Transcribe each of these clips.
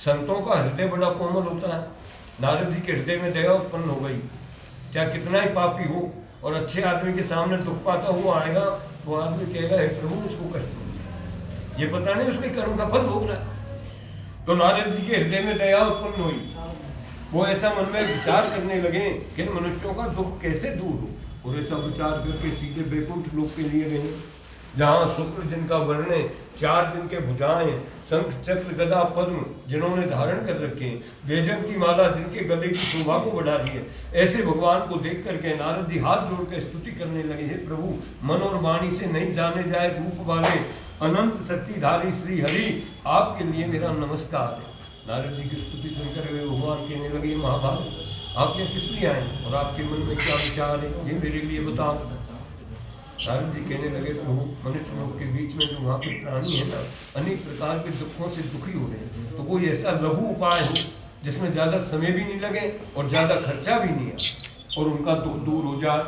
संतों का हृदय बड़ा कोमल होता है। नारद जी के हृदय में दया उत्पन्न हो गई। चाहे कितना ही पापी हो और अच्छे आदमी के सामने दुख पाता हुआ आएगा, वो आदमी कहेगा हे प्रभु उसको कष्ट हो, ये पता नहीं उसके कर्म का फल भोग रहा है। तो नारद जी के हृदय में दया उत्पन्न हुई। वो ऐसा मन में विचार करने लगे कि मनुष्यों का दुख कैसे दूर हो, और ऐसा विचार करके सीधे बैकुंठ लोक के लिए गए, जहाँ शुक्र जिनका वर्ण है, 4 दिन के भुजाएं, शंख चक्र गदा पद्म जिन्होंने धारण कर रखे, बेजन की माला जिनके गले की शोभा को बढ़ा रही है, ऐसे भगवान को देख करके नारद जी हाथ जोड़ कर स्तुति करने लगे, हे प्रभु मन और वाणी से नहीं जाने जाए रूप वाले अनंत शक्तिधारी श्री हरि, आपके लिए मेरा नमस्कार है। नारद जी की स्तुति सुनकर वे भगवान कहने लगे, महाभाग आप यहाँ किस लिए आए और आपके मन में क्या विचार है, ये मेरे लिए बताओ। नारद जी कहने लगे, प्रभु मनुष्य लोग के बीच में जो वहाँ के प्राणी है ना, अनेक प्रकार के दुखों से दुखी हो रहे हैं, तो कोई ऐसा लघु उपाय हो जिसमें ज़्यादा समय भी नहीं लगे और ज़्यादा खर्चा भी नहीं है और उनका दुख दूर हो जाए,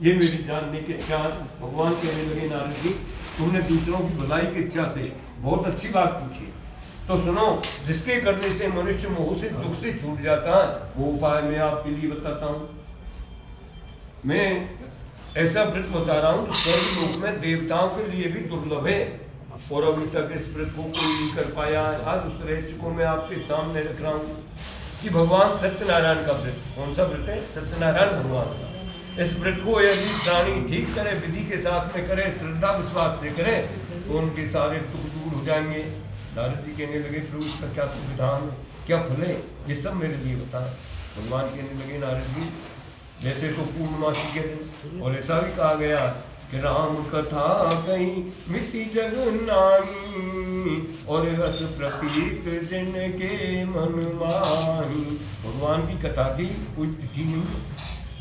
ये मेरी जानने की इच्छा। भगवान कहने लगे, नारद जी तुमने दूसरों की भलाई की इच्छा से बहुत अच्छी बात पूछी, तो सुनो, जिसके करने से मनुष्य मोह से दुख से छूट जाता है, वो उपाय मैं आपके लिए बताता हूँ। मैं ऐसा व्रत बता रहा हूँ स्वर्ग लोक में देवताओं के लिए भी दुर्लभ है, और अभी तक इस व्रत को कोई नहीं कर पाया। आज उस रहस्य को मैं आपके सामने रख रहा हूँ कि भगवान सत्यनारायण का व्रत, कौन सा व्रत है? सत्यनारायण भगवान का। इस व्रत को यदि प्राणी ठीक करे, विधि के साथ में करे, श्रद्धा विश्वास से करे, तो उनके सारे दुख दूर हो जाएंगे। नारद जी कहने लगे, प्रभु इसका क्या विधान है, क्या फल है, ये सब मेरे लिए बताएं। भगवान कहने लगे, नारद जी जैसे तो पूर्णमासी के दिन, और ऐसा भी कहा गया कि राम कथा कहीं मिट्टी जग नाई, और रस प्रतीक जिनके मन माही। भगवान की कथा की कोई तिथि नहीं है,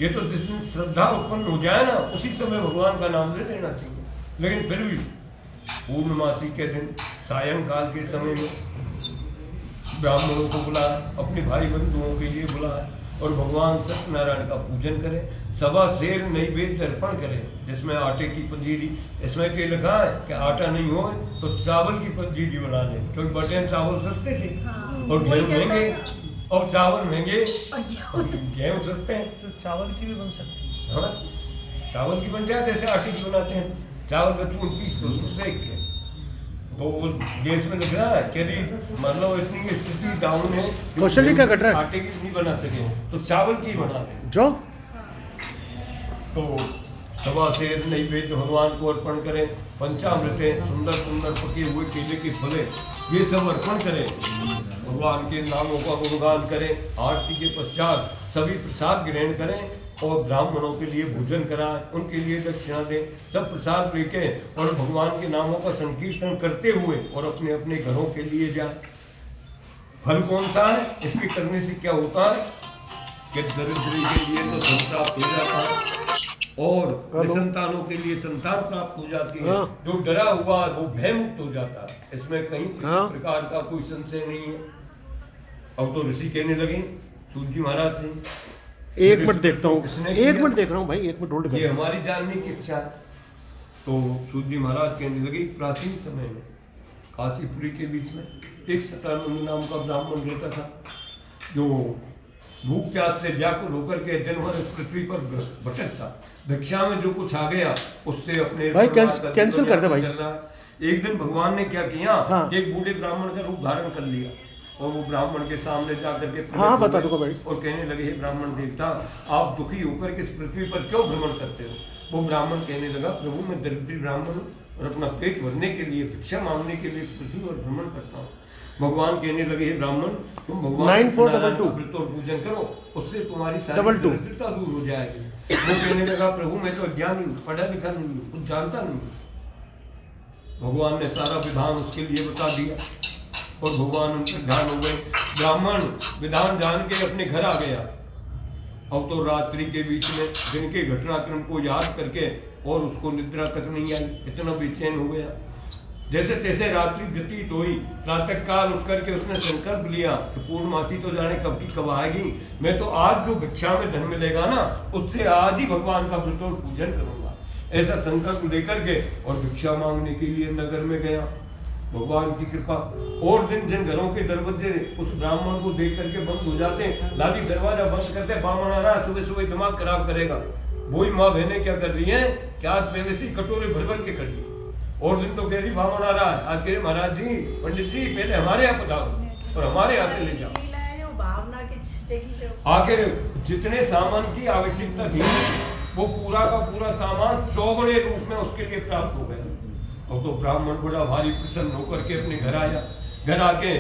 ये तो जिस दिन श्रद्धा उत्पन्न हो जाए ना, उसी समय भगवान का नाम ले लेना चाहिए। लेकिन फिर भी पूर्णमासी के दिन सायंकाल के समय में ब्राह्मणों को बुलाया, अपने भाई बंधुओं के लिए बुलाया, और भगवान सत्यनारायण का पूजन करें, सवा शेर नैवेद्य अर्पण करें, जिसमें आटे की पंजीरी, इसमें क्या लिखा है कि आटा नहीं हो तो चावल की पंजीरी बना लें, क्योंकि बटे चावल सस्ते थे और गेहूँ महंगे, और चावल महंगे गेहूँ सस्ते हैं, तो चावल की भी बन सकती है। हाँ, चावल की बन जाए जैसे आटे की बनाते हैं, चावल का चून पीस कर उसको सेक के, तो उस गैस में लग रहा है कि मतलब इतनी स्थिति डाउन है, कौशल क्या कट रहा है, आटे की नहीं बना सके तो चावल की बना लें। जो तो सवा शेर नैवेद्य भगवान को अर्पण करें, पंचामृतें, सुंदर सुंदर पके हुए केले के फले, ये सब अर्पण करें, भगवान के नामों का गुणगान करें। आरती के पश्चात सभी प्रसाद ग्रहण करें और ब्राह्मणों के लिए भोजन कराएं, उनके लिए दक्षिणा दें, सब प्रसाद लेके और भगवान के नामों का संकीर्तन करते हुए और अपने अपने घरों के लिए जाएं। फल कौन सा है? इसके करने से क्या होता है कि दरिद्री के लिए तो धन प्राप्त हो जाता है, और निसंतानों के लिए संतान प्राप्त हो जाती है, जो डरा हुआ वो भय मुक्त हो जाता है। इसमें कहीं किसी प्रकार का कोई संशय नहीं है। अब तो ऋषि कहने लगे सूत जी महाराज से, एक मिनट देखता हूँ, एक मिनट देख रहा हूँ भाई, एक मिनट होल्ड कर, ये हमारी जानने की इच्छा है। तो सूत जी महाराज कहने लगे, प्राचीन समय में काशीपुरी के बीच में एक सतानंद नाम का ब्राह्मण रहता था, जो भूख प्यास से व्याकुल होकर के दिन भर पृथ्वी पर भटकता, भिक्षा में जो कुछ आ गया उससे अपने भाई कैंसिल कर दे भाई। एक दिन भगवान ने क्या किया, एक बूढ़े ब्राह्मण का रूप धारण कर लिया और वो ब्राह्मण के सामने जाकर के बता दूंगा भाई, और कहने लगे, हे ब्राह्मण देवता, आप दुखी होकर के इस पृथ्वी पर क्यों भ्रमण करते हो? वो ब्राह्मण कहने लगा, प्रभु मैं दरिद्री ब्राह्मण हूँ और अपना पेट भरने के लिए, भिक्षा मांगने के लिए इस पृथ्वी पर भ्रमण करता हूँ। भगवान कहने लगे, हे ब्राह्मण तुम भगवान 9422 और पूजन करो, उससे तुम्हारी सारी दरिद्रता दूर हो जाएगी। वो कहने लगा, प्रभु मैं तो अज्ञानी हूँ, पढ़ा लिखा नहीं हूँ, कुछ जानता नहीं। भगवान ने सारा विधान उसके लिए बता दिया और भगवान उनके ध्यान हो गए। ब्राह्मण विधान जान के अपने घर आ गया। अब तो रात्रि के बीच में दिन के घटनाक्रम को याद करके और उसको निद्रा तक नहीं आई, इतना बेचैन हो गया। जैसे तैसे रात्रि व्यतीत हुई, प्रातः काल उठ करके उसने संकल्प लिया कि पूर्णमासी तो जाने कब की कब आएगी, मैं तो आज जो भिक्षा में धन मिलेगा ना, उससे आज ही भगवान का व्रत और पूजन करूंगा। ऐसा संकल्प लेकर के और भिक्षा मांगने के लिए नगर में गया। भगवान की कृपा। और दिन जिन घरों के दरवाजे उस ब्राह्मण को देख करके बंद हो जाते हैं, लाली दरवाजा बंद करते हैं, ब्राह्मण आ रहा है, सुबह सुबह दिमाग खराब करेगा। वही माँ बहनें क्या कर रही हैं कि आज पहले से ही कटोरे भर भर के खड़ी है। और दिन तो कह रही ब्राह्मण आ रहा है, आज कह रहे महाराज जी, पंडित जी, पहले हमारे यहाँ पधारो और हमारे यहाँ से ले जाओ। आखिर जितने सामान की आवश्यकता थी वो पूरा का पूरा सामान चौगुने रूप में उसके लिए प्राप्त हो गया। और तो ब्राह्मण बड़ा भारी प्रसन्न होकर के अपने घर आया। घर आके